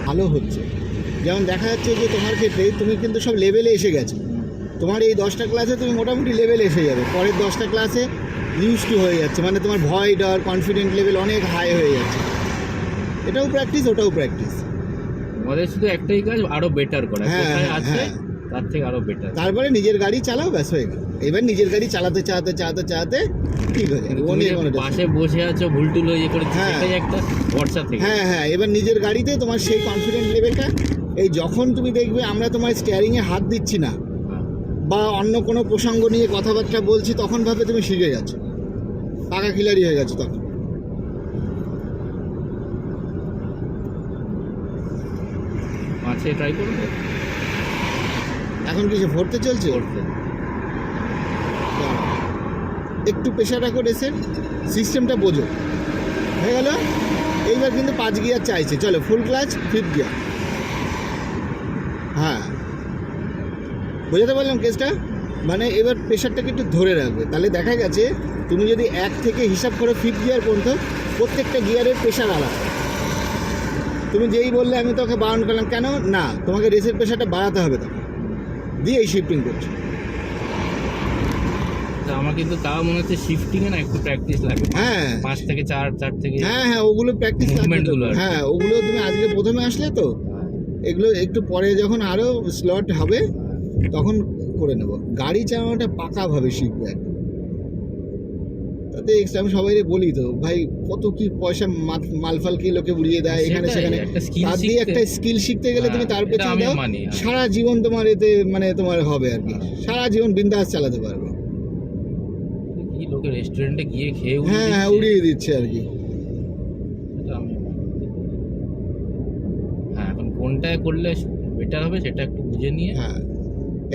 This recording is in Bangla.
ভালো হচ্ছে। যেমন দেখা যাচ্ছে যে তোমার ক্ষেত্রে তুমি কিন্তু সব লেভেলে এসে গেছো, তোমার এই 10টা ক্লাসে তুমি মোটামুটি লেভেলে এসে যাবে, পরের 10টা ক্লাসে ইউজ টু হয়ে যাচ্ছে, মানে তোমার ভয় ডর কনফিডেন্ট লেভেল অনেক হাই হয়ে যাচ্ছে। এটাও প্র্যাকটিস, ওটাও প্র্যাকটিস। আমাদের শুধু একটাই কাজ, আরো বেটার করা, হ্যাঁ, কোথায় আছে হ্যাঁ। তার থেকে আরো বেটার। তারপরে নিজের গাড়ি চালাও, ব্যাস হয়ে গেল। এবার নিজের গাড়ি চালাতে চালাতে চালাতে চালাতে ঠিক হয়ে যাবে, ও নিয়ে কোনো পাশে বসে আছো ভুলটুল হয়ে করেছি, হ্যাঁ। সেটাই একটা ভরসা থেকে। হ্যাঁ হ্যাঁ, এবার নিজের গাড়িতে তোমার সেই কনফিডেন্ট লেভেলটা, এই যখন তুমি দেখবে আমরা তোমার স্টিয়ারিংয়ে হাত দিচ্ছি না হ্যাঁ। বা অন্য কোনো প্রসঙ্গ নিয়ে কথাবার্তা বলছি, তখন ভাবে তুমি শিখে যাচ্ছ, পাকা খিলাড়ি হয়ে গেছো তখন। পাঁচে ট্রাই করবে এখন কিছু ভরতে চলছে, করতে। একটু প্রেশার রাখো রেসের, সিস্টেমটা বোঝো, হয়ে গেল। এইবার কিন্তু 5 গিয়ার চাইছে, চলো ফুল ক্লাচ 5th গিয়ার। হ্যাঁ, বোঝাতে পারলাম কেসটা? মানে এবার প্রেশারটাকে একটু ধরে রাখবে, তাহলে দেখা গেছে তুমি যদি 1 থেকে হিসাব করো 5th গিয়ার পর্যন্ত, প্রত্যেকটা গিয়ারের প্রেশার আলাদা। তুমি যেই বললে আমি তোকে বারণ করলাম, কেন না, তোমাকে রেসের প্রেশারটা বাড়াতে হবে, তখন দিয়ে এই শিফটিং করছো। তা আমার কিন্তু তাও মনে হচ্ছে শিফটিং এ না একটু প্র্যাকটিস লাগে। হ্যাঁ 5 থেকে 4, 4 থেকে। হ্যাঁ হ্যাঁ, ওগুলো প্র্যাকটিস Movement গুলো আর কি। হ্যাঁ, ওগুলো তুমি আজকে প্রথমে আসলে তো, এগুলো একটু পরে যখন আরও স্লট হবে তখন করে নেব। গাড়ি চালানোটা পাকাভাবে শিখবে একদম। তাতে এক্সট্রা আমি সবাই বলি তো ভাই, কত কি পয়সা মালফাল কি লোকে উড়িয়ে দেয় এখানে সেটাই, সেখানে, একটা skill তার দিয়ে শিখতে- একটা স্কিল শিখতে গেলে তুমি তার এটা পেছনে আমিও দাও, মানি। সারা জীবন তোমার এতে মানে তোমার হবে আর কি, সারা জীবন বিন্দাস চালাতে পারবে। কি লোকে রেস্টুরেন্টে গিয়ে খেয়ে হ্যাঁ হ্যাঁ, উড়িয়ে দিচ্ছে আর কি। এটা আমিও মানি। হ্যাঁ, এখন কোনটায় করলে বেটার হবে সেটা একটু বুঝে নিয়ে হ্যাঁ